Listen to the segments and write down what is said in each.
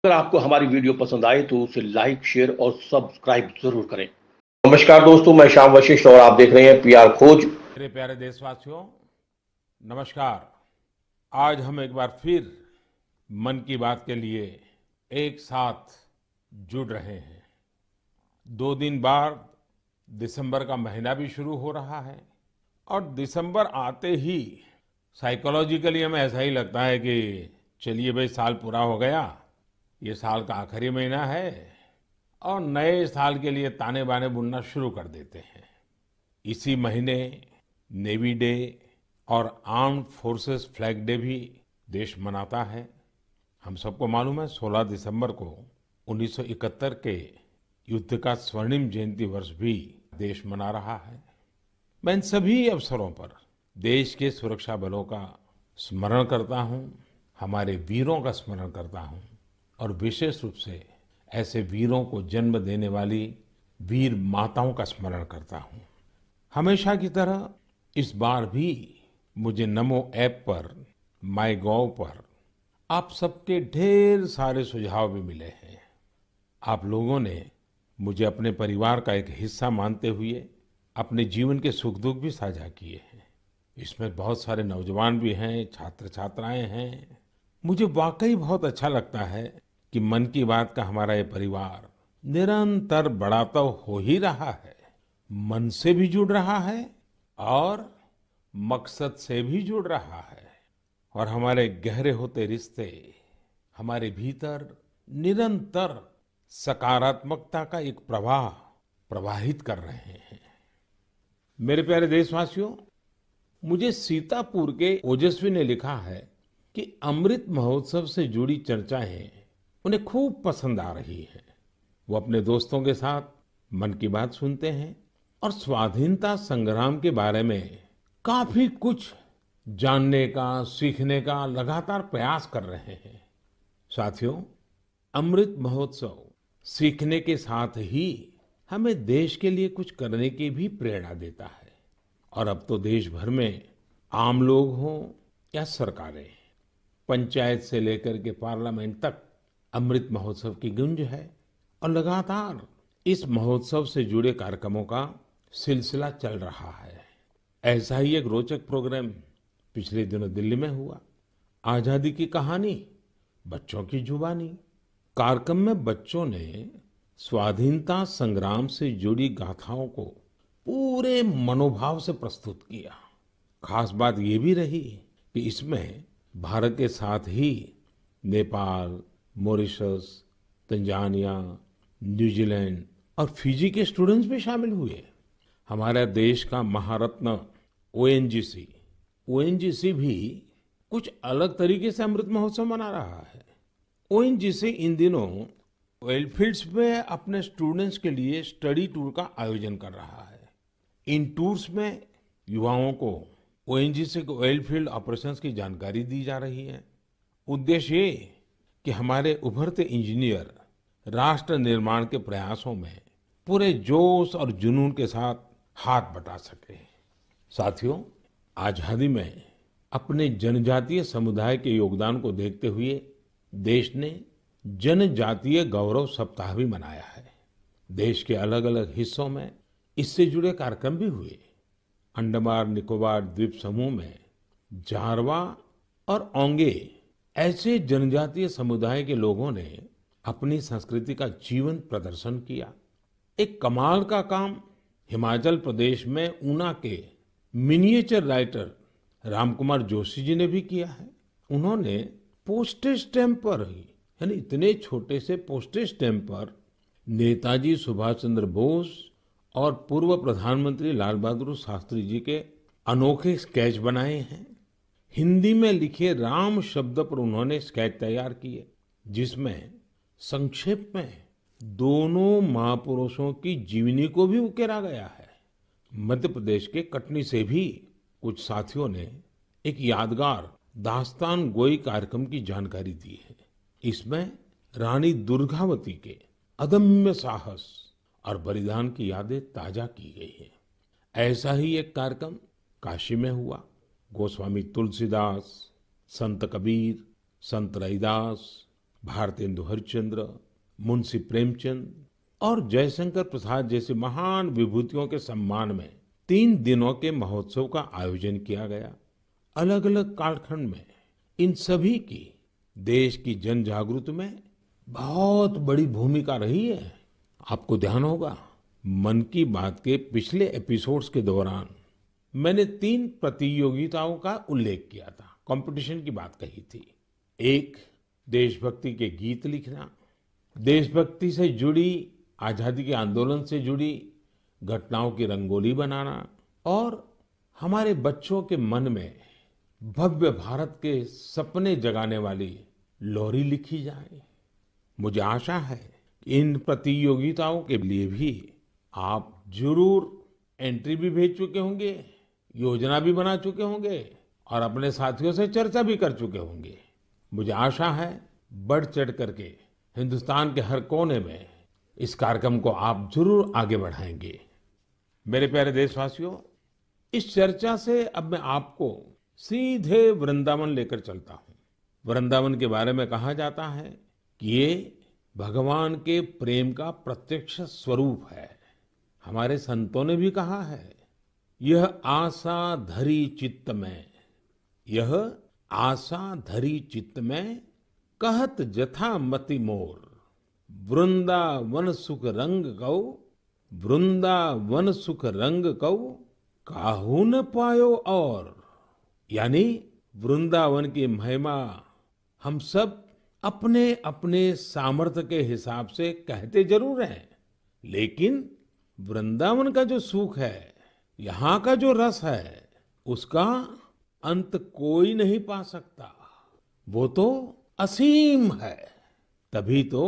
अगर आपको हमारी वीडियो पसंद आए तो उसे लाइक, शेयर और सब्सक्राइब जरूर करें। नमस्कार दोस्तों, मैं श्याम वशिष्ठ और आप देख रहे हैं पीआर खोज। मेरे प्यारे देशवासियों, नमस्कार। आज हम एक बार फिर मन की बात के लिए एक साथ जुड़ रहे हैं। 2 दिन बाद दिसंबर का महीना भी शुरू हो रहा है और दिसंबर आते ही साइकोलॉजिकली हमें ऐसा ही लगता है कि चलिए भाई, साल पूरा हो गया, ये साल का आखिरी महीना है और नए साल के लिए ताने बाने बुनना शुरू कर देते हैं। इसी महीने नेवी डे और आर्म्ड फोर्सेस फ्लैग डे भी देश मनाता है। हम सबको मालूम है 16 दिसंबर को 1971 के युद्ध का स्वर्णिम जयंती वर्ष भी देश मना रहा है। मैं इन सभी अवसरों पर देश के सुरक्षा बलों का स्मरण करता हूं, हमारे वीरों का स्मरण करता हूं और विशेष रूप से ऐसे वीरों को जन्म देने वाली वीर माताओं का स्मरण करता हूं। हमेशा की तरह इस बार भी मुझे नमो ऐप पर, माई गॉव पर आप सबके ढेर सारे सुझाव भी मिले हैं। आप लोगों ने मुझे अपने परिवार का एक हिस्सा मानते हुए अपने जीवन के सुख दुख भी साझा किए हैं। इसमें बहुत सारे नौजवान भी हैं, छात्र छात्राएं हैं। मुझे वाकई बहुत अच्छा लगता है कि मन की बात का हमारा ये परिवार निरंतर बड़ा तो हो ही रहा है, मन से भी जुड़ रहा है और मकसद से भी जुड़ रहा है। और हमारे गहरे होते रिश्ते हमारे भीतर निरंतर सकारात्मकता का एक प्रवाह प्रवाहित कर रहे हैं। मेरे प्यारे देशवासियों, मुझे सीतापुर के ओजस्वी ने लिखा है कि अमृत महोत्सव से जुड़ी चर्चाएं उन्हें खूब पसंद आ रही है। वो अपने दोस्तों के साथ मन की बात सुनते हैं और स्वाधीनता संग्राम के बारे में काफी कुछ जानने का, सीखने का लगातार प्रयास कर रहे हैं। साथियों, अमृत महोत्सव सीखने के साथ ही हमें देश के लिए कुछ करने की भी प्रेरणा देता है। और अब तो देश भर में आम लोग हों या सरकारें, पंचायत से लेकर के पार्लियामेंट तक अमृत महोत्सव की गूंज है और लगातार इस महोत्सव से जुड़े कार्यक्रमों का सिलसिला चल रहा है। ऐसा ही एक रोचक प्रोग्राम पिछले दिनों दिल्ली में हुआ। आजादी की कहानी बच्चों की जुबानी कार्यक्रम में बच्चों ने स्वाधीनता संग्राम से जुड़ी गाथाओं को पूरे मनोभाव से प्रस्तुत किया। खास बात ये भी रही कि इसमें भारत के साथ ही नेपाल, मॉरिशस, तंजानिया, न्यूजीलैंड और फिजी के स्टूडेंट्स भी शामिल हुए। हमारे देश का महारत्न ओएनजीसी भी कुछ अलग तरीके से अमृत महोत्सव मना रहा है। ओएनजीसी इन दिनों ऑयल फील्ड्स में अपने स्टूडेंट्स के लिए स्टडी टूर का आयोजन कर रहा है। इन टूर्स में युवाओं को ओएनजीसी के ऑयल फील्ड ऑपरेशंस की जानकारी दी जा रही है। उद्देश्य ये कि हमारे उभरते इंजीनियर राष्ट्र निर्माण के प्रयासों में पूरे जोश और जुनून के साथ हाथ बटा सके। साथियों, आजादी में अपने जनजातीय समुदाय के योगदान को देखते हुए देश ने जनजातीय गौरव सप्ताह भी मनाया है। देश के अलग अलग हिस्सों में इससे जुड़े कार्यक्रम भी हुए। अंडमान निकोबार द्वीप समूह में जारवा और ओंगे ऐसे जनजातीय समुदाय के लोगों ने अपनी संस्कृति का जीवंत प्रदर्शन किया। एक कमाल का काम हिमाचल प्रदेश में ऊना के मिनिएचर राइटर रामकुमार जोशी जी ने भी किया है। उन्होंने पोस्टेज स्टैम्प पर ही, यानी इतने छोटे से पोस्टेज स्टैम्प पर नेताजी सुभाष चंद्र बोस और पूर्व प्रधानमंत्री लाल बहादुर शास्त्री जी के अनोखे स्केच बनाए हैं। हिंदी में लिखे राम शब्द पर उन्होंने स्केच तैयार किए, जिसमें संक्षेप में दोनों महापुरुषों की जीवनी को भी उकेरा गया है। मध्य प्रदेश के कटनी से भी कुछ साथियों ने एक यादगार दास्तान गोई कार्यक्रम की जानकारी दी है। इसमें रानी दुर्गावती के अदम्य साहस और बलिदान की यादें ताजा की गई है। ऐसा ही एक कार्यक्रम काशी में हुआ। गोस्वामी तुलसीदास, संत कबीर, संत रैदास, भारतेंदु हरिश्चंद्र, मुंशी प्रेमचंद और जयशंकर प्रसाद जैसे महान विभूतियों के सम्मान में 3 दिनों के महोत्सव का आयोजन किया गया। अलग अलग कालखंड में इन सभी की देश की जन जागृति में बहुत बड़ी भूमिका रही है। आपको ध्यान होगा, मन की बात के पिछले एपिसोड्स के दौरान मैंने 3 प्रतियोगिताओं का उल्लेख किया था, कंपटीशन की बात कही थी। एक, देशभक्ति के गीत लिखना, देशभक्ति से जुड़ी, आजादी के आंदोलन से जुड़ी घटनाओं की रंगोली बनाना और हमारे बच्चों के मन में भव्य भारत के सपने जगाने वाली लोरी लिखी जाए। मुझे आशा है कि इन प्रतियोगिताओं के लिए भी आप जरूर एंट्री भी भेज चुके होंगे, योजना भी बना चुके होंगे और अपने साथियों से चर्चा भी कर चुके होंगे। मुझे आशा है बढ़ चढ़ करके हिंदुस्तान के हर कोने में इस कार्यक्रम को आप जरूर आगे बढ़ाएंगे। मेरे प्यारे देशवासियों, इस चर्चा से अब मैं आपको सीधे वृंदावन लेकर चलता हूँ। वृंदावन के बारे में कहा जाता है कि ये भगवान के प्रेम का प्रत्यक्ष स्वरूप है। हमारे संतों ने भी कहा है, यह आशा धरी चित्त में, यह आशा धरी चित्त में, कहत जथा मति मोर, वृंदावन सुख रंग कौ, वृंदावन सुख रंग कौ, काहू न पायो और। यानी वृंदावन की महिमा हम सब अपने अपने सामर्थ्य के हिसाब से कहते जरूर हैं, लेकिन वृंदावन का जो सुख है, यहाँ का जो रस है, उसका अंत कोई नहीं पा सकता। वो तो असीम है। तभी तो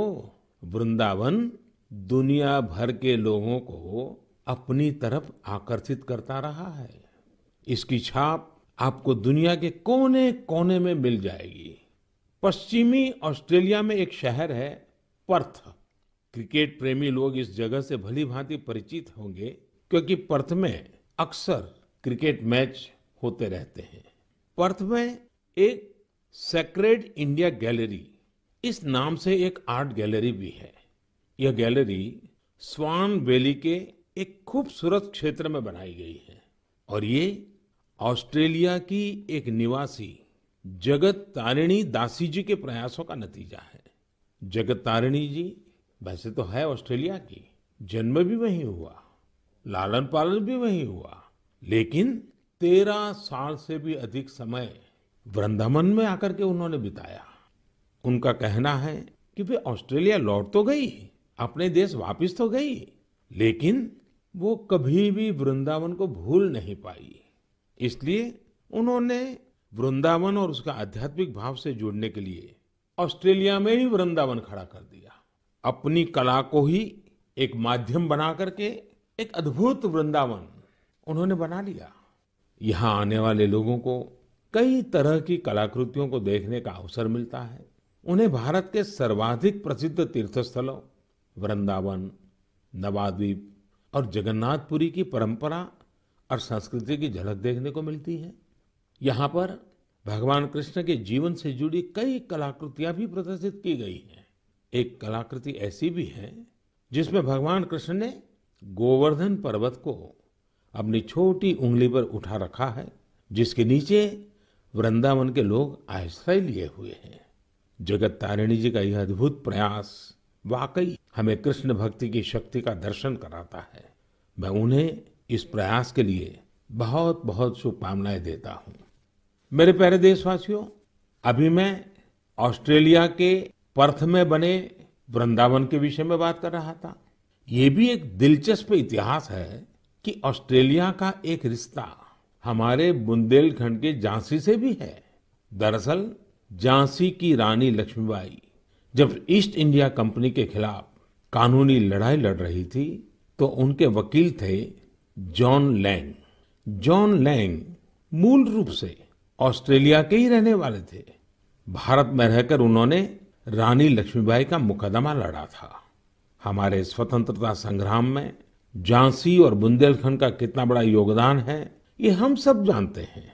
वृंदावन दुनिया भर के लोगों को अपनी तरफ आकर्षित करता रहा है। इसकी छाप आपको दुनिया के कोने कोने में मिल जाएगी। पश्चिमी ऑस्ट्रेलिया में एक शहर है पर्थ। क्रिकेट प्रेमी लोग इस जगह से भली भांति परिचित होंगे, क्योंकि पर्थ में अक्सर क्रिकेट मैच होते रहते हैं। पर्थ में एक सेक्रेड इंडिया गैलरी, इस नाम से एक आर्ट गैलरी भी है। यह गैलरी स्वान वैली के एक खूबसूरत क्षेत्र में बनाई गई है और ये ऑस्ट्रेलिया की एक निवासी जगत तारिणी दासी जी के प्रयासों का नतीजा है। जगत तारिणी जी वैसे तो है ऑस्ट्रेलिया की, जन्म भी वहीं हुआ, लालन पालन भी वहीं हुआ, लेकिन 13 साल से भी अधिक समय वृंदावन में आकर के उन्होंने बिताया। उनका कहना है कि वे ऑस्ट्रेलिया लौट तो गई, अपने देश वापस तो गई, लेकिन वो कभी भी वृंदावन को भूल नहीं पाई। इसलिए उन्होंने वृंदावन और उसका आध्यात्मिक भाव से जुड़ने के लिए ऑस्ट्रेलिया में ही वृंदावन खड़ा कर दिया। अपनी कला को ही एक माध्यम बना करके एक अद्भुत वृंदावन उन्होंने बना लिया। यहाँ आने वाले लोगों को कई तरह की कलाकृतियों को देखने का अवसर मिलता है। उन्हें भारत के सर्वाधिक प्रसिद्ध तीर्थस्थलों वृंदावन, नवाद्वीप और जगन्नाथपुरी की परंपरा और संस्कृति की झलक देखने को मिलती है। यहाँ पर भगवान कृष्ण के जीवन से जुड़ी कई कलाकृतियां भी प्रदर्शित की गई हैं। एक कलाकृति ऐसी भी है जिसमें भगवान कृष्ण ने गोवर्धन पर्वत को अपनी छोटी उंगली पर उठा रखा है, जिसके नीचे वृंदावन के लोग आश्रय लिए हुए हैं। जगत तारिणी जी का यह अद्भुत प्रयास वाकई हमें कृष्ण भक्ति की शक्ति का दर्शन कराता है। मैं उन्हें इस प्रयास के लिए बहुत बहुत शुभकामनाएं देता हूं। मेरे प्यारे देशवासियों, अभी मैं ऑस्ट्रेलिया के पर्थ में बने वृंदावन के विषय में बात कर रहा था। ये भी एक दिलचस्प इतिहास है कि ऑस्ट्रेलिया का एक रिश्ता हमारे बुंदेलखंड के झांसी से भी है। दरअसल झांसी की रानी लक्ष्मीबाई जब ईस्ट इंडिया कंपनी के खिलाफ कानूनी लड़ाई लड़ रही थी, तो उनके वकील थे जॉन लैंग। जॉन लैंग मूल रूप से ऑस्ट्रेलिया के ही रहने वाले थे। भारत में रहकर उन्होंने रानी लक्ष्मीबाई का मुकदमा लड़ा था। हमारे स्वतंत्रता संग्राम में झांसी और बुंदेलखंड का कितना बड़ा योगदान है, ये हम सब जानते हैं।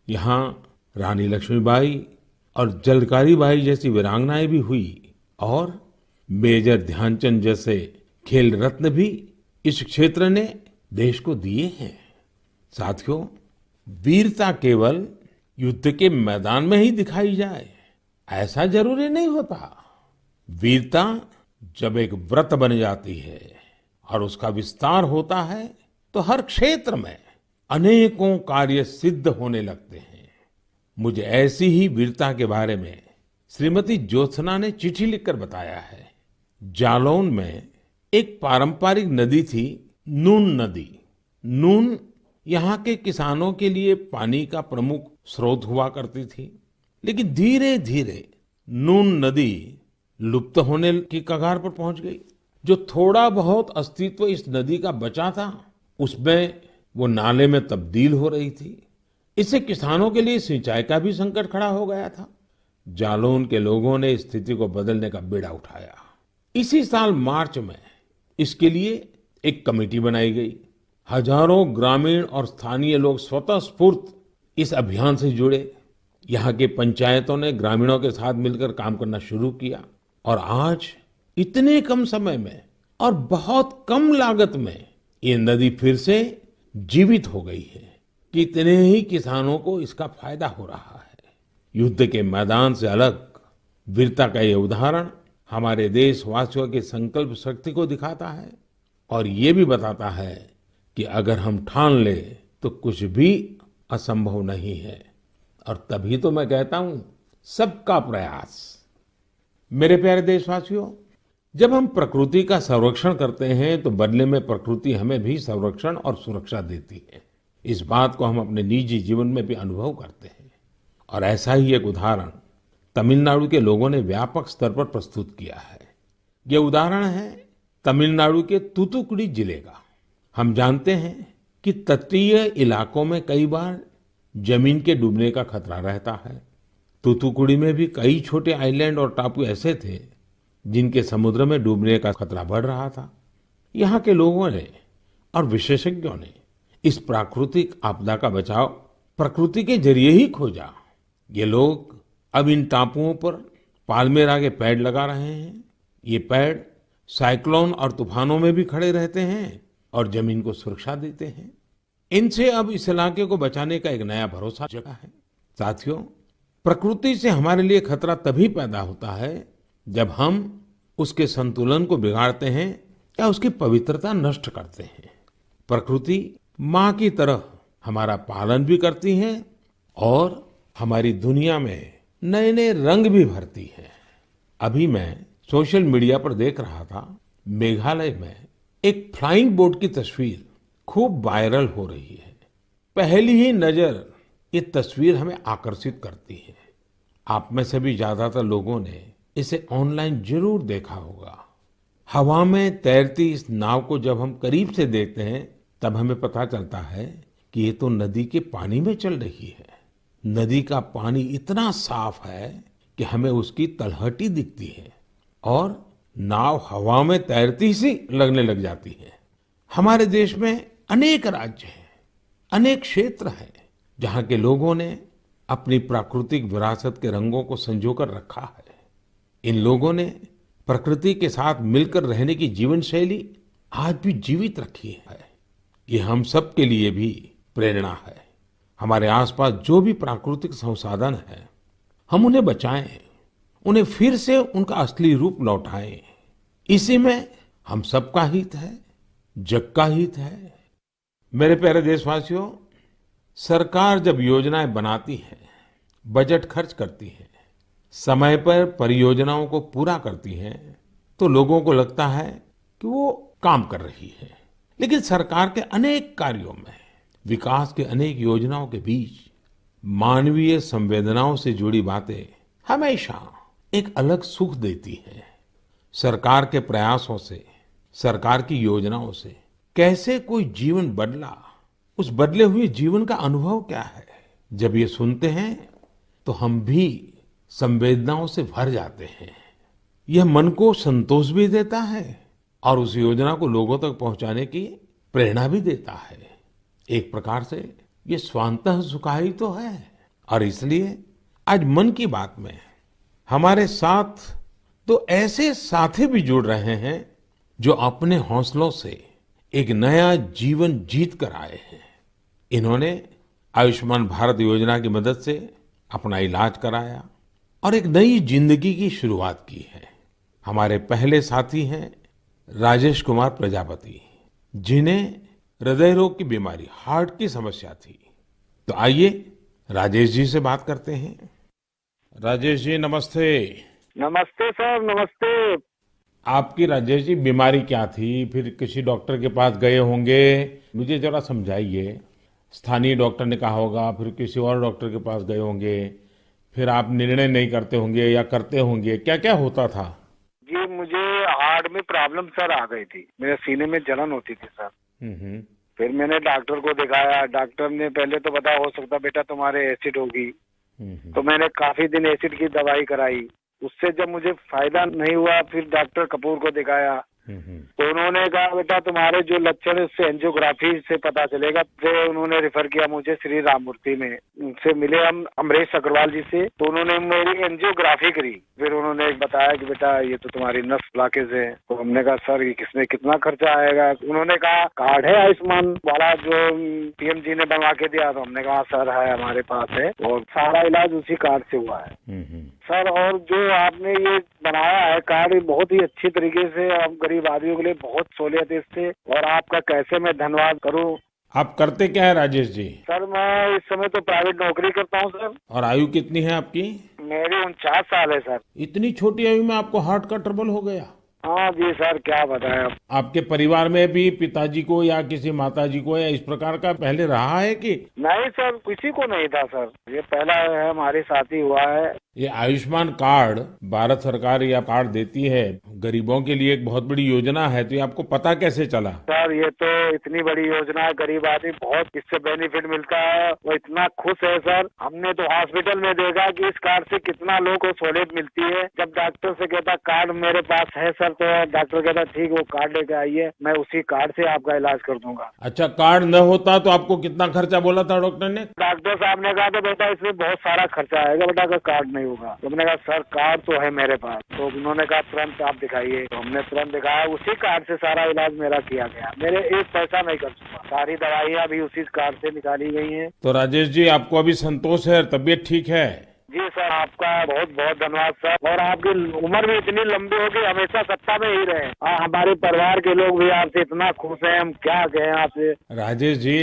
यहाँ रानी लक्ष्मीबाई और जलकारी बाई जैसी वीरांगनाएं भी हुई। और मेजर ध्यानचंद जैसे खेल रत्न भी इस क्षेत्र ने देश को दिए हैं। साथियों, वीरता केवल युद्ध के मैदान में ही दिखाई जाए ऐसा जरूरी नहीं होता। वीरता जब एक व्रत बन जाती है और उसका विस्तार होता है तो हर क्षेत्र में अनेकों कार्य सिद्ध होने लगते हैं। मुझे ऐसी ही वीरता के बारे में श्रीमती ज्योत्सना ने चिट्ठी लिखकर बताया है। जालौन में एक पारंपरिक नदी थी, नून नदी। नून यहाँ के किसानों के लिए पानी का प्रमुख स्रोत हुआ करती थी, लेकिन धीरे धीरे नून नदी लुप्त होने की कगार पर पहुंच गई। जो थोड़ा बहुत अस्तित्व इस नदी का बचा था, उसमें वो नाले में तब्दील हो रही थी। इससे किसानों के लिए सिंचाई का भी संकट खड़ा हो गया था। जालौन के लोगों ने इस स्थिति को बदलने का बीड़ा उठाया। इसी साल मार्च में इसके लिए एक कमेटी बनाई गई। हजारों ग्रामीण और स्थानीय लोग स्वतः स्फूर्त इस अभियान से जुड़े। यहाँ के पंचायतों ने ग्रामीणों के साथ मिलकर काम करना शुरू किया और आज इतने कम समय में और बहुत कम लागत में ये नदी फिर से जीवित हो गई है। कितने ही किसानों को इसका फायदा हो रहा है। युद्ध के मैदान से अलग वीरता का ये उदाहरण हमारे देशवासियों की संकल्प शक्ति को दिखाता है और ये भी बताता है कि अगर हम ठान ले तो कुछ भी असंभव नहीं है। और तभी तो मैं कहता हूं, सबका प्रयास। मेरे प्यारे देशवासियों, जब हम प्रकृति का संरक्षण करते हैं तो बदले में प्रकृति हमें भी संरक्षण और सुरक्षा देती है। इस बात को हम अपने निजी जीवन में भी अनुभव करते हैं और ऐसा ही एक उदाहरण तमिलनाडु के लोगों ने व्यापक स्तर पर प्रस्तुत किया है। ये उदाहरण है तमिलनाडु के तूतुकुड़ी जिले का। हम जानते हैं कि तटीय इलाकों में कई बार जमीन के डूबने का खतरा रहता है। तूतुकुड़ी में भी कई छोटे आइलैंड और टापू ऐसे थे जिनके समुद्र में डूबने का खतरा बढ़ रहा था। यहाँ के लोगों ने और विशेषज्ञों ने इस प्राकृतिक आपदा का बचाव प्रकृति के जरिए ही खोजा। ये लोग अब इन टापुओं पर पाल्मेरा के पेड़ लगा रहे हैं। ये पेड़ साइक्लोन और तूफानों में भी खड़े रहते हैं और जमीन को सुरक्षा देते हैं। इनसे अब इस इलाके को बचाने का एक नया भरोसा जगा है। साथियों, प्रकृति से हमारे लिए खतरा तभी पैदा होता है जब हम उसके संतुलन को बिगाड़ते हैं या उसकी पवित्रता नष्ट करते हैं। प्रकृति माँ की तरह हमारा पालन भी करती है और हमारी दुनिया में नए नए रंग भी भरती है। अभी मैं सोशल मीडिया पर देख रहा था, मेघालय में एक फ्लाइंग बोट की तस्वीर खूब वायरल हो रही है। पहली ही नजर ये तस्वीर हमें आकर्षित करती है। आप में से भी ज्यादातर लोगों ने इसे ऑनलाइन जरूर देखा होगा। हवा में तैरती इस नाव को जब हम करीब से देखते हैं तब हमें पता चलता है कि ये तो नदी के पानी में चल रही है। नदी का पानी इतना साफ है कि हमें उसकी तलहटी दिखती है और नाव हवा में तैरती सी लगने लग जाती है। हमारे देश में अनेक राज्य हैं, अनेक क्षेत्र हैं जहाँ के लोगों ने अपनी प्राकृतिक विरासत के रंगों को संजोकर रखा है। इन लोगों ने प्रकृति के साथ मिलकर रहने की जीवन शैली आज भी जीवित रखी है। ये हम सब के लिए भी प्रेरणा है। हमारे आसपास जो भी प्राकृतिक संसाधन है, हम उन्हें बचाएं, उन्हें फिर से उनका असली रूप लौटाएं। इसी में हम सबका हित है, जग का हित है। मेरे प्यारे देशवासियों, सरकार जब योजनाएं बनाती है, बजट खर्च करती है, समय पर परियोजनाओं को पूरा करती है, तो लोगों को लगता है कि वो काम कर रही है। लेकिन सरकार के अनेक कार्यों में, विकास के अनेक योजनाओं के बीच मानवीय संवेदनाओं से जुड़ी बातें हमेशा एक अलग सुख देती है। सरकार के प्रयासों से, सरकार की योजनाओं से कैसे कोई जीवन बदला, उस बदले हुए जीवन का अनुभव क्या है, जब ये सुनते हैं तो हम भी संवेदनाओं से भर जाते हैं। यह मन को संतोष भी देता है और उस योजना को लोगों तक पहुंचाने की प्रेरणा भी देता है। एक प्रकार से ये स्वांतः सुखाई तो है। और इसलिए आज मन की बात में हमारे साथ तो ऐसे साथी भी जुड़ रहे हैं जो अपने हौसलों से एक नया जीवन जीत कर आए हैं। इन्होंने आयुष्मान भारत योजना की मदद से अपना इलाज कराया और एक नई जिंदगी की शुरुआत की है। हमारे पहले साथी हैं राजेश कुमार प्रजापति, जिन्हें हृदय रोग की बीमारी, हार्ट की समस्या थी। तो आइए राजेश जी से बात करते हैं। राजेश जी नमस्ते। नमस्ते सर, नमस्ते। आपकी राजेश जी बीमारी क्या थी? फिर किसी डॉक्टर के पास गए होंगे, मुझे जरा समझाइए। स्थानीय डॉक्टर ने कहा होगा, फिर किसी और डॉक्टर के पास गए होंगे, फिर आप निर्णय नहीं करते होंगे या करते होंगे, क्या क्या होता था? जी, मुझे हार्ट में प्रॉब्लम सर आ गई थी। मेरे सीने में जलन होती थी सर। हम्म। फिर मैंने डॉक्टर को दिखाया। डॉक्टर ने पहले तो बताया हो सकता बेटा तुम्हारे एसिड होगी। तो मैंने काफी दिन एसिड की दवाई कराई। उससे जब मुझे फायदा नहीं हुआ, फिर डॉक्टर कपूर को दिखाया। तो उन्होंने कहा बेटा तुम्हारे जो लक्षण है उससे एंजियोग्राफी से पता चलेगा। फिर उन्होंने रेफर किया मुझे श्री राममूर्ति में। उनसे मिले हम अमरीश अग्रवाल जी से, तो उन्होंने मेरी एंजियोग्राफी करी। फिर उन्होंने बताया कि बेटा ये तो तुम्हारी नस ब्लॉकेज है। तो हमने कहा सर ये किसमें कितना खर्चा आएगा? उन्होंने कहा कार्ड है आयुष्मान वाला जो पीएम जी ने बनवा के दिया। तो हमने कहा सर है हमारे पास है, और सारा इलाज उसी कार्ड से हुआ है। सर, और जो आपने ये बनाया है कार्ड, बहुत ही अच्छी तरीके से आप गरीब आदमियों के लिए बहुत सहूलियत है इससे, और आपका कैसे मैं धन्यवाद करूं। आप करते क्या है राजेश जी? सर मैं इस समय तो प्राइवेट नौकरी करता हूं सर। और आयु कितनी है आपकी? मेरी 49 साल है सर। इतनी छोटी आयु में आपको हार्ट का ट्रबल हो गया? हाँ जी सर, क्या बताएं आप। आपके परिवार में भी पिताजी को या किसी माताजी को या इस प्रकार का पहले रहा है कि? नहीं सर, किसी को नहीं था सर। ये पहला है हमारे साथ ही हुआ है। ये आयुष्मान कार्ड भारत सरकार या कार्ड देती है गरीबों के लिए, एक बहुत बड़ी योजना है, तो ये आपको पता कैसे चला? सर ये तो इतनी बड़ी योजना है, गरीब आदमी बहुत इससे बेनिफिट मिलता है। वो इतना खुश है सर। हमने तो हॉस्पिटल में देखा कि इस कार्ड से कितना लोगों को सहूलियत मिलती है। जब डॉक्टर से कहता कार्ड मेरे पास है सर, तो डॉक्टर कहता ठीक वो कार्ड लेके आइए, मैं उसी कार्ड से आपका इलाज कर दूंगा। अच्छा, कार्ड न होता तो आपको कितना खर्चा बोला था डॉक्टर ने? डॉक्टर साहब ने कहा तो बेटा इसमें बहुत सारा खर्चा आएगा बेटा, अगर कार्ड नहीं होगा। तो मैंने कहा सर कार्ड तो है मेरे पास। तो उन्होंने कहा तुरंत आप दिखाइए। तो हमने तुरंत दिखाया, उसी कार्ड से सारा इलाज मेरा किया गया। मेरे एक पैसा नहीं खर्च हुआ। सारी दवाइयाँ भी उसी कार्ड से निकाली गई हैं। तो राजेश जी आपको अभी संतोष है, तबीयत ठीक है? जी सर, आपका बहुत बहुत धन्यवाद सर। और आपकी उम्र भी इतनी लंबी होगी, हमेशा सत्ता में ही रहे। हमारे परिवार के लोग भी आपसे इतना खुश हैं, हम क्या कहें आपसे। राजेश जी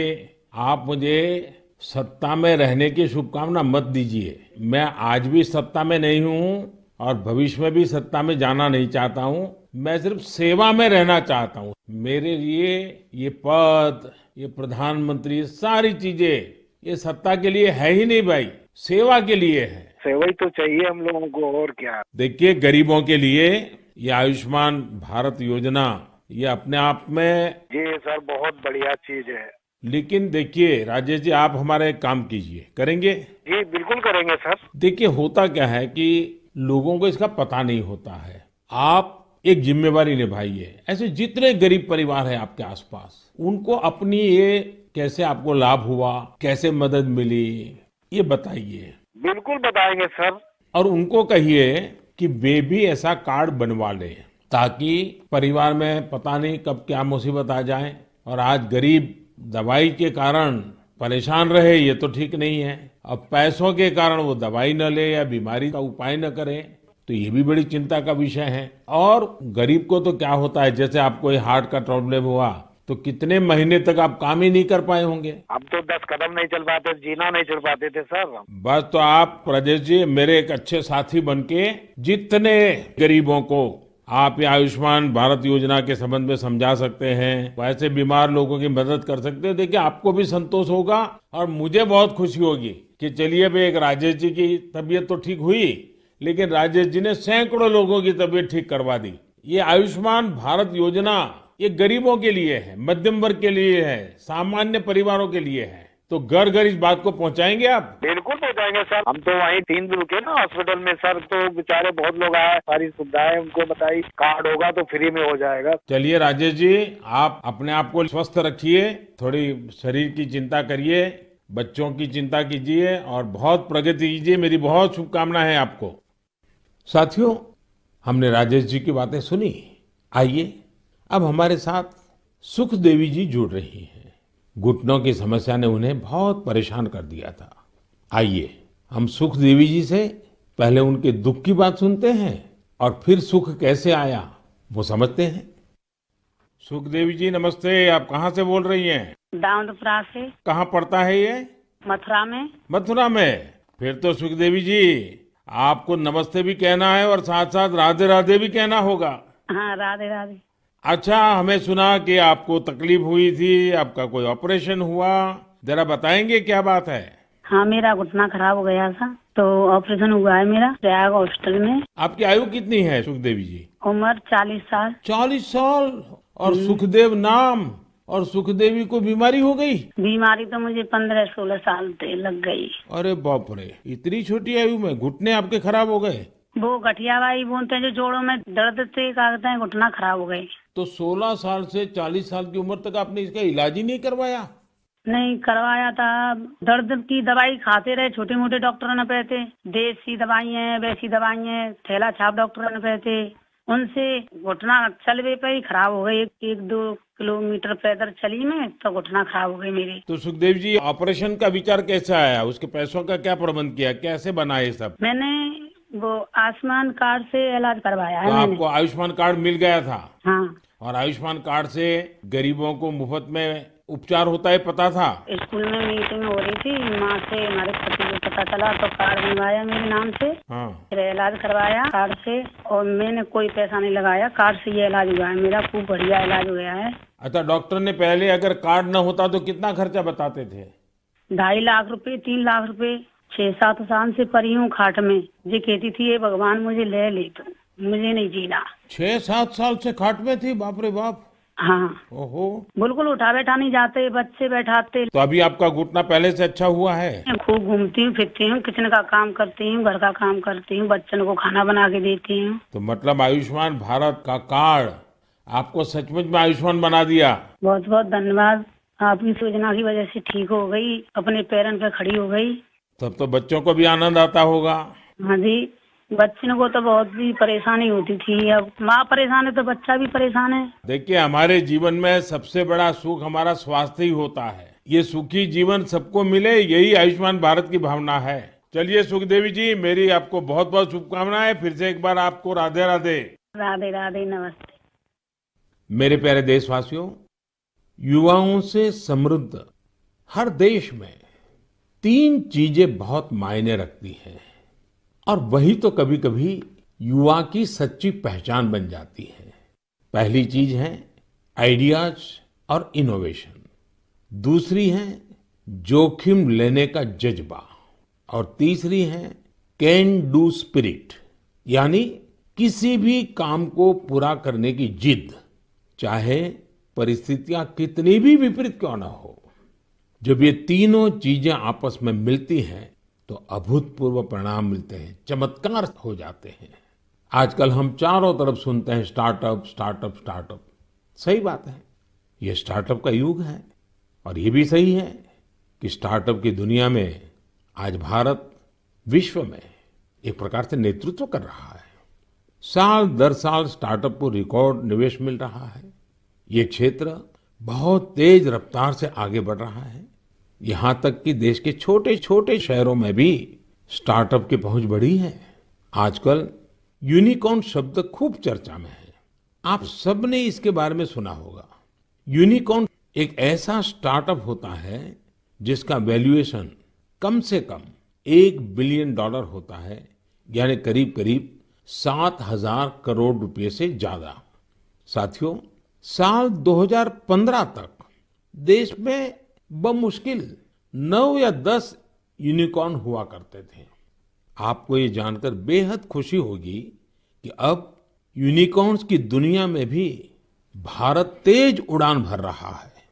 आप मुझे सत्ता में रहने की शुभकामना मत दीजिए। मैं आज भी सत्ता में नहीं हूँ और भविष्य में भी सत्ता में जाना नहीं चाहता हूँ। मैं सिर्फ सेवा में रहना चाहता हूँ। मेरे लिए ये पद, ये प्रधानमंत्री, सारी चीजें ये सत्ता के लिए है ही नहीं भाई, सेवा के लिए है। सेवा ही तो चाहिए हम लोगों को, और क्या। देखिए गरीबों के लिए ये आयुष्मान भारत योजना ये अपने आप में, जी सर, बहुत बढ़िया चीज है। लेकिन देखिए राजेश जी आप हमारा एक काम कीजिए, करेंगे? जी बिल्कुल करेंगे सर। देखिए होता क्या है कि लोगों को इसका पता नहीं होता है। आप एक जिम्मेवारी निभाइए। ऐसे जितने गरीब परिवार हैं आपके आसपास, उनको अपनी ये कैसे आपको लाभ हुआ, कैसे मदद मिली, ये बताइए। बिल्कुल बताएंगे सर। और उनको कहिए कि वे भी ऐसा कार्ड बनवा लें, ताकि परिवार में पता नहीं कब क्या मुसीबत आ जाए। और आज गरीब दवाई के कारण परेशान रहे, ये तो ठीक नहीं है। अब पैसों के कारण वो दवाई न ले या बीमारी का उपाय न करे, तो ये भी बड़ी चिंता का विषय है। और गरीब को तो क्या होता है, जैसे आपको ये हार्ट का प्रॉब्लम हुआ, तो कितने महीने तक आप काम ही नहीं कर पाए होंगे। अब तो 10 कदम नहीं चल पाते, जीना नहीं चल पाते थे सर। बस तो आप राजेश जी मेरे एक अच्छे साथी बनके जितने गरीबों को आप ये आयुष्मान भारत योजना के संबंध में समझा सकते हैं, वैसे बीमार लोगों की मदद कर सकते हैं। देखिए आपको भी संतोष होगा और मुझे बहुत खुशी होगी कि चलिए भाई एक राजेश जी की तबीयत तो ठीक हुई, लेकिन राजेश जी ने सैकड़ों लोगों की तबीयत ठीक करवा दी। ये आयुष्मान भारत योजना ये गरीबों के लिए है, मध्यम वर्ग के लिए है, सामान्य परिवारों के लिए है। तो घर घर इस बात को पहुंचाएंगे आप? बिल्कुल पहुंचाएंगे सर। हम तो वहीं 3 दिन रुके ना हॉस्पिटल में सर, तो बेचारे बहुत लोग आए, सारी सुविधाएं उनको बताई। कार्ड होगा तो फ्री में हो जाएगा। चलिए राजेश जी आप अपने आप को स्वस्थ रखिए, थोड़ी शरीर की चिंता करिए, बच्चों की चिंता कीजिए और बहुत प्रगति कीजिए। मेरी बहुत शुभकामनाएं आपको। साथियों, हमने राजेश जी की बातें सुनी। आइए अब हमारे साथ सुख देवी जी जुड़ रही हैं। घुटनों की समस्या ने उन्हें बहुत परेशान कर दिया था। आइए हम सुख देवी जी से पहले उनके दुख की बात सुनते हैं और फिर सुख कैसे आया वो समझते हैं। सुख देवी जी नमस्ते, आप कहाँ से बोल रही हैं? दाऊदपुरा से। कहाँ पड़ता है ये? मथुरा में। मथुरा में। फिर तो सुख देवी जी आपको नमस्ते भी कहना है और साथ साथ राधे राधे भी कहना होगा। हाँ, राधे राधे। अच्छा, हमें सुना कि आपको तकलीफ हुई थी, आपका कोई ऑपरेशन हुआ, जरा बताएंगे क्या बात है? हाँ, मेरा घुटना खराब हो गया था तो ऑपरेशन हुआ है मेरा प्रयाग हॉस्पिटल में। आपकी आयु कितनी है सुख देवी जी? उम्र 40 साल। 40 साल और सुखदेव नाम और सुखदेवी को बीमारी हो गई? बीमारी तो मुझे 15-16 साल से लग गई। अरे बाप रे, इतनी छोटी आयु में घुटने आपके खराब हो गए? वो गठियावाई बोलते हैं जो जोड़ों में दर्द थे, कहते हैं घुटना खराब हो गए। तो 16 साल से 40 साल की उम्र तक आपने इसका इलाज ही नहीं करवाया? नहीं करवाया था। दर्द की दवाई खाते रहे, छोटे मोटे डॉक्टरों ने कहते, देसी दवाई है, वैसी दवाई है, थैला छाप डॉक्टरों ने कहते, उनसे घुटना चलवे पे ही खराब हो गई। 1-2 किलोमीटर पैदल चली मैं तो घुटना खराब हो गई मेरी। तो सुखदेव जी ऑपरेशन का विचार कैसे आया? उसके पैसों का क्या प्रबंध किया, कैसे बना ये सब? मैंने वो आयुष्मान कार्ड से इलाज करवाया है। तो मैंने। आपको आयुष्मान कार्ड मिल गया था? हाँ। और आयुष्मान कार्ड से गरीबों को मुफ्त में उपचार होता है, पता था? स्कूल में मीटिंग हो रही थी, माँ से हमारे पति को पता चला तो कार्ड बनवाया मेरे नाम से। हाँ। फिर इलाज करवाया कार्ड से और मैंने कोई पैसा नहीं लगाया। कार्ड से ये इलाज हुआ है मेरा, खूब बढ़िया इलाज हुआ है। अच्छा, डॉक्टर ने पहले अगर कार्ड न होता तो कितना खर्चा बताते थे? 2.5 लाख रुपए, 3 लाख रुपए। 6-7 साल से पड़ी हूँ खाट में। ये कहती थी ये भगवान मुझे ले तो मुझे नहीं जीना। 6-7 साल से खाट में थी? बाप रे बाप। हाँ। ओहो। बिल्कुल उठा बैठा नहीं जाते, बच्चे बैठाते। तो अभी आपका घुटना पहले से अच्छा हुआ है? मैं खूब घूमती हूँ, फिरती हूँ, किचन का काम करती हूँ, घर का काम करती हूँ, बच्चों को खाना बना के देती हूँ। तो मतलब आयुष्मान भारत का कार्ड आपको सचमुच में आयुष्मान बना दिया। बहुत बहुत धन्यवाद। आपकी योजना की वजह से ठीक हो गई, अपने पैरों पे खड़ी हो गई। तब तो बच्चों को भी आनंद आता होगा। हाँ जी, बच्चों को तो बहुत भी परेशानी होती थी। अब माँ परेशान है तो बच्चा भी परेशान है। देखिए, हमारे जीवन में सबसे बड़ा सुख हमारा स्वास्थ्य ही होता है। ये सुखी जीवन सबको मिले, यही आयुष्मान भारत की भावना है। चलिए सुखदेवी जी, मेरी आपको बहुत बहुत शुभकामनाएं। फिर से एक बार आपको राधे राधे। राधे राधे, नमस्ते। मेरे प्यारे देशवासियों, युवाओं से समृद्ध हर देश में 3 चीजें बहुत मायने रखती हैं और वही तो कभी कभी युवा की सच्ची पहचान बन जाती है। पहली चीज है आइडियाज और इनोवेशन, दूसरी है जोखिम लेने का जज्बा और तीसरी है कैन डू स्पिरिट, यानी किसी भी काम को पूरा करने की जिद, चाहे परिस्थितियां कितनी भी विपरीत क्यों ना हो। जब ये तीनों चीजें आपस में मिलती हैं तो अभूतपूर्व परिणाम मिलते हैं, चमत्कार हो जाते हैं। आजकल हम चारों तरफ सुनते हैं स्टार्टअप स्टार्टअप स्टार्टअप। सही बात है, ये स्टार्टअप का युग है और ये भी सही है कि स्टार्टअप की दुनिया में आज भारत विश्व में एक प्रकार से नेतृत्व कर रहा है। साल दर साल स्टार्टअप को रिकॉर्ड निवेश मिल रहा है। ये क्षेत्र बहुत तेज रफ्तार से आगे बढ़ रहा है। यहाँ तक कि देश के छोटे छोटे शहरों में भी स्टार्टअप की पहुंच बढ़ी है। आजकल यूनिकॉर्न शब्द खूब चर्चा में है। आप सबने इसके बारे में सुना होगा। यूनिकॉर्न एक ऐसा स्टार्टअप होता है जिसका वैल्यूएशन कम से कम $1 बिलियन होता है, यानी करीब करीब 7,000 करोड़ रुपए से ज्यादा। साथियों, साल 2015 तक देश में बमुश्किल 9 या 10 यूनिकॉर्न हुआ करते थे। आपको ये जानकर बेहद खुशी होगी कि अब यूनिकॉर्न्स की दुनिया में भी भारत तेज उड़ान भर रहा है।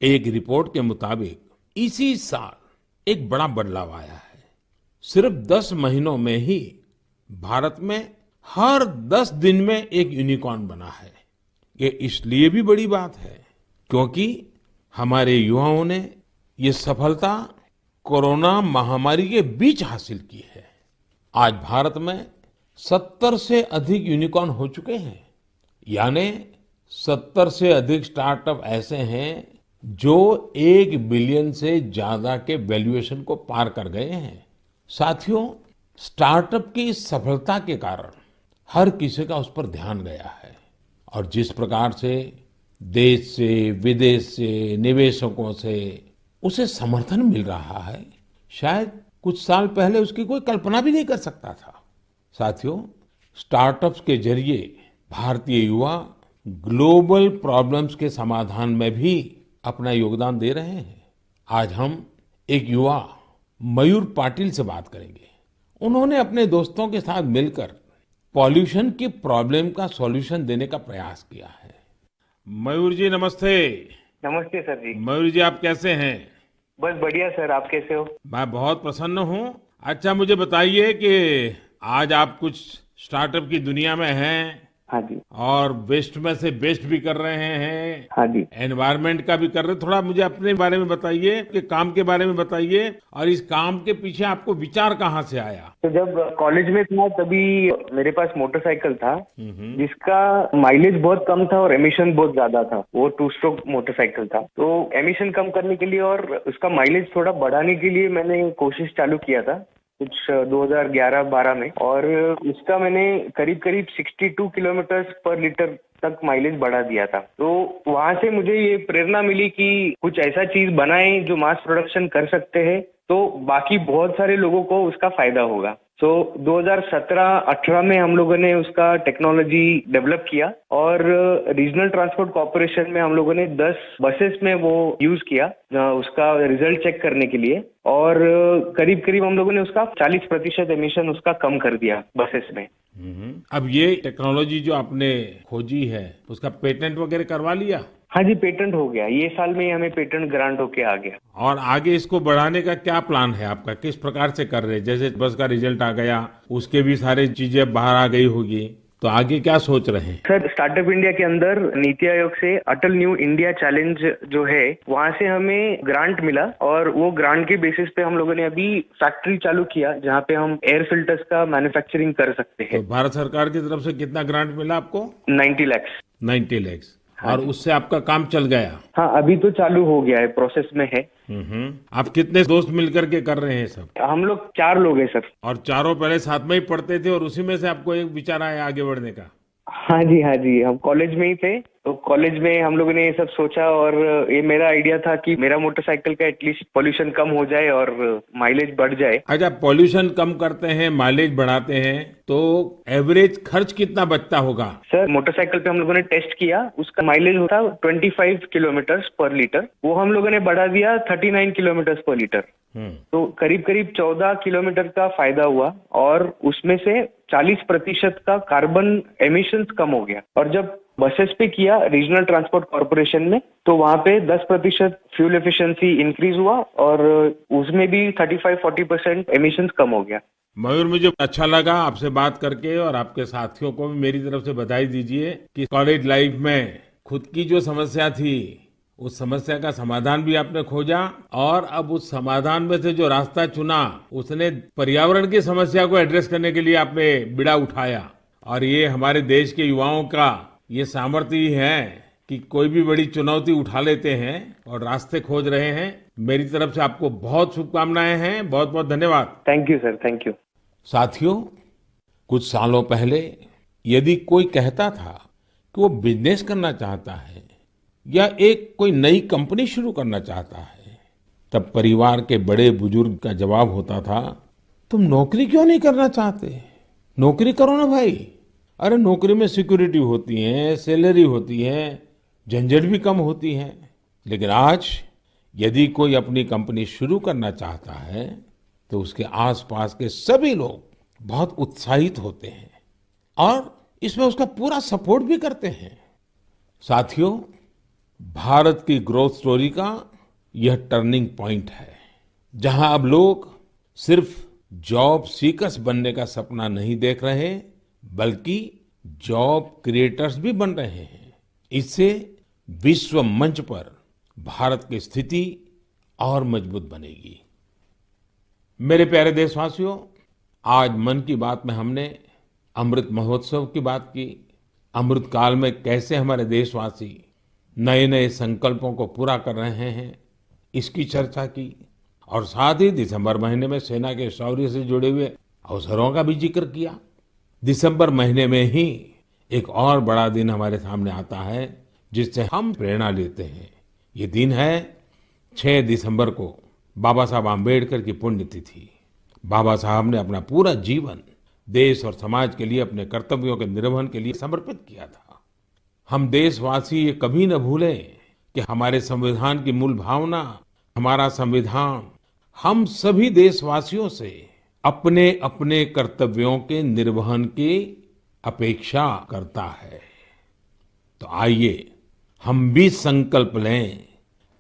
एक रिपोर्ट के मुताबिक इसी साल एक बड़ा बदलाव आया है। सिर्फ 10 महीनों में ही भारत में हर 10 दिन में एक यूनिकॉर्न बना है। ये इसलिए भी बड़ी बात है क्योंकि हमारे युवाओं ने ये सफलता कोरोना महामारी के बीच हासिल की है। आज भारत में 70 से अधिक यूनिकॉर्न हो चुके हैं। यानी 70 से अधिक स्टार्टअप ऐसे हैं जो 1 बिलियन से ज्यादा के वैल्यूएशन को पार कर गए हैं। साथियों, स्टार्टअप की इस सफलता के कारण हर किसी का उस पर ध्यान गया है और जिस प्रकार से देश से, विदेश से, निवेशकों से उसे समर्थन मिल रहा है, शायद कुछ साल पहले उसकी कोई कल्पना भी नहीं कर सकता था। साथियों, स्टार्टअप्स के जरिए भारतीय युवा ग्लोबल प्रॉब्लम्स के समाधान में भी अपना योगदान दे रहे हैं। आज हम एक युवा मयूर पाटिल से बात करेंगे। उन्होंने अपने दोस्तों के साथ मिलकर पॉल्यूशन की प्रॉब्लम का सॉल्यूशन देने का प्रयास किया है। मयूर जी नमस्ते। नमस्ते सर जी। मयूर जी, आप कैसे हैं? बस बढ़िया सर, आप कैसे हो? मैं बहुत प्रसन्न हूँ। अच्छा, मुझे बताइए कि आज आप कुछ स्टार्टअप की दुनिया में हैं। हाँ जी। और वेस्ट में से बेस्ट भी कर रहे हैं। हाँ जी। एनवायरनमेंट का भी कर रहे हैं। थोड़ा मुझे अपने बारे में बताइए, कि काम के बारे में बताइए और इस काम के पीछे आपको विचार कहाँ से आया? तो जब कॉलेज में था तभी मेरे पास मोटरसाइकिल था जिसका माइलेज बहुत कम था और एमिशन बहुत ज्यादा था। वो 2 स्ट्रोक मोटरसाइकिल था, तो एमिशन कम करने के लिए और उसका माइलेज थोड़ा बढ़ाने के लिए मैंने कोशिश चालू किया था कुछ 2011-12 में, और उसका मैंने करीब करीब 62 किलोमीटर पर लीटर तक माइलेज बढ़ा दिया था। तो वहां से मुझे ये प्रेरणा मिली कि कुछ ऐसा चीज बनाएं जो मास प्रोडक्शन कर सकते हैं, तो बाकी बहुत सारे लोगों को उसका फायदा होगा। तो 2017-18 में हम लोगों ने उसका टेक्नोलॉजी डेवलप किया और रीजनल ट्रांसपोर्ट कॉर्पोरेशन में हम लोगों ने 10 बसेस में वो यूज किया उसका रिजल्ट चेक करने के लिए, और करीब करीब हम लोगों ने उसका 40% एमिशन उसका कम कर दिया बसेस में। अब ये टेक्नोलॉजी जो आपने खोजी है उसका पेटेंट वगैरह करवा लिया? हाँ जी, पेटेंट हो गया। ये साल में ही हमें पेटेंट ग्रांट होके आ गया। और आगे इसको बढ़ाने का क्या प्लान है आपका? किस प्रकार से कर रहे हैं? जैसे बस का रिजल्ट आ गया, उसके भी सारी चीजें बाहर आ गई होगी, तो आगे क्या सोच रहे हैं? सर, स्टार्टअप इंडिया के अंदर नीति आयोग से अटल न्यू इंडिया चैलेंज जो है वहाँ से हमें ग्रांट मिला, और वो ग्रांट के बेसिस पे हम लोगों ने अभी फैक्ट्री चालू किया जहाँ पे हम एयर फिल्टर्स का मैन्युफैक्चरिंग कर सकते हैं। तो भारत सरकार की तरफ से कितना ग्रांट मिला आपको? 90 लाख। 90 लाख। और उससे आपका काम चल गया? हाँ, अभी तो चालू हो गया है, प्रोसेस में है। आप कितने दोस्त मिलकर के कर रहे हैं सब? हम लोग 4 लोग हैं सर। और चारों पहले साथ में ही पढ़ते थे और उसी में से आपको एक विचार आया आगे बढ़ने का? हाँ जी, हाँ जी, हम कॉलेज में ही थे, तो कॉलेज में हम लोगों ने ये सब सोचा, और ये मेरा आइडिया था कि मेरा मोटरसाइकिल का एटलीस्ट पोल्यूशन कम हो जाए और माइलेज बढ़ जाए। अच्छा, पोल्यूशन कम करते हैं, माइलेज बढ़ाते हैं, तो एवरेज खर्च कितना बचता होगा? सर, मोटरसाइकिल पे हम लोगों ने टेस्ट किया, उसका माइलेज होता 25 किलोमीटर पर लीटर, वो हम लोगों ने बढ़ा दिया 39 किलोमीटर पर लीटर। तो करीब करीब 14 किलोमीटर का फायदा हुआ, और उसमें से 40% का कार्बन एमिशंस कम हो गया। और जब बसेस पे किया रीजनल ट्रांसपोर्ट कॉर्पोरेशन में, तो वहाँ पे 10% फ्यूल एफिशिएंसी इंक्रीज हुआ, और उसमें भी 35-40% एमिशंस कम हो गया। मयूर, मुझे अच्छा लगा आपसे बात करके, और आपके साथियों को भी मेरी तरफ से बधाई दीजिए कि कॉलेज लाइफ में खुद की जो समस्या थी उस समस्या का समाधान भी आपने खोजा, और अब उस समाधान में से जो रास्ता चुना उसने पर्यावरण की समस्या को एड्रेस करने के लिए आपने बीड़ा उठाया। और ये हमारे देश के युवाओं का ये सामर्थ्य ही है कि कोई भी बड़ी चुनौती उठा लेते हैं और रास्ते खोज रहे हैं। मेरी तरफ से आपको बहुत शुभकामनाएं हैं। बहुत बहुत धन्यवाद। Thank you sir, thank you. साथियों, कुछ सालों पहले यदि कोई कहता था कि वो बिजनेस करना चाहता है या एक कोई नई कंपनी शुरू करना चाहता है, तब परिवार के बड़े बुजुर्ग का जवाब होता था, तुम नौकरी क्यों नहीं करना चाहते? नौकरी करो ना भाई। अरे नौकरी में सिक्योरिटी होती है, सैलरी होती है, झंझट भी कम होती है। लेकिन आज यदि कोई अपनी कंपनी शुरू करना चाहता है तो उसके आसपास के सभी लोग बहुत उत्साहित होते हैं और इसमें उसका पूरा सपोर्ट भी करते हैं। साथियों, भारत की ग्रोथ स्टोरी का यह टर्निंग पॉइंट है, जहां अब लोग सिर्फ जॉब सीकर्स बनने का सपना नहीं देख रहे, बल्कि जॉब क्रिएटर्स भी बन रहे हैं। इससे विश्व मंच पर भारत की स्थिति और मजबूत बनेगी। मेरे प्यारे देशवासियों, आज मन की बात में हमने अमृत महोत्सव की बात की, अमृत काल में कैसे हमारे देशवासी नए नए संकल्पों को पूरा कर रहे हैं, इसकी चर्चा की। और साथ ही दिसंबर महीने में सेना के शौर्य से जुड़े हुए अवसरों का भी जिक्र किया। दिसंबर महीने में ही एक और बड़ा दिन हमारे सामने आता है जिससे हम प्रेरणा लेते हैं। ये दिन है 6 दिसंबर को बाबा साहब आम्बेडकर की पुण्यतिथि। बाबा साहब ने अपना पूरा जीवन देश और समाज के लिए, अपने कर्तव्यों के निर्वहन के लिए समर्पित किया था। हम देशवासी ये कभी न भूलें कि हमारे संविधान की मूल भावना, हमारा संविधान हम सभी देशवासियों से अपने अपने कर्तव्यों के निर्वहन की अपेक्षा करता है। तो आइए हम भी संकल्प लें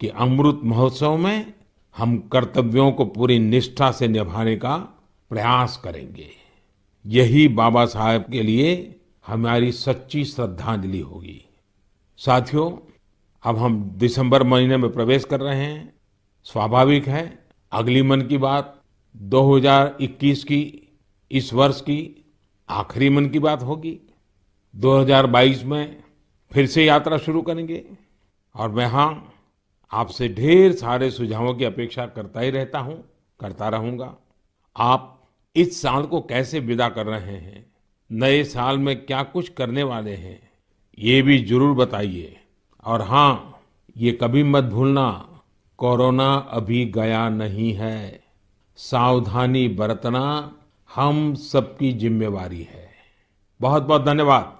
कि अमृत महोत्सव में हम कर्तव्यों को पूरी निष्ठा से निभाने का प्रयास करेंगे। यही बाबा साहब के लिए हमारी सच्ची श्रद्धांजलि होगी। साथियों, अब हम दिसंबर महीने में प्रवेश कर रहे हैं। स्वाभाविक है अगली मन की बात 2021 की, इस वर्ष की आखिरी मन की बात होगी। 2022 में फिर से यात्रा शुरू करेंगे और मैं हाँ, आपसे ढेर सारे सुझावों की अपेक्षा करता ही रहता हूँ, करता रहूंगा। आप इस साल को कैसे विदा कर रहे हैं, नए साल में क्या कुछ करने वाले हैं, ये भी जरूर बताइए। और हाँ, ये कभी मत भूलना, कोरोना अभी गया नहीं है। सावधानी बरतना हम सबकी जिम्मेवारी है। बहुत बहुत धन्यवाद।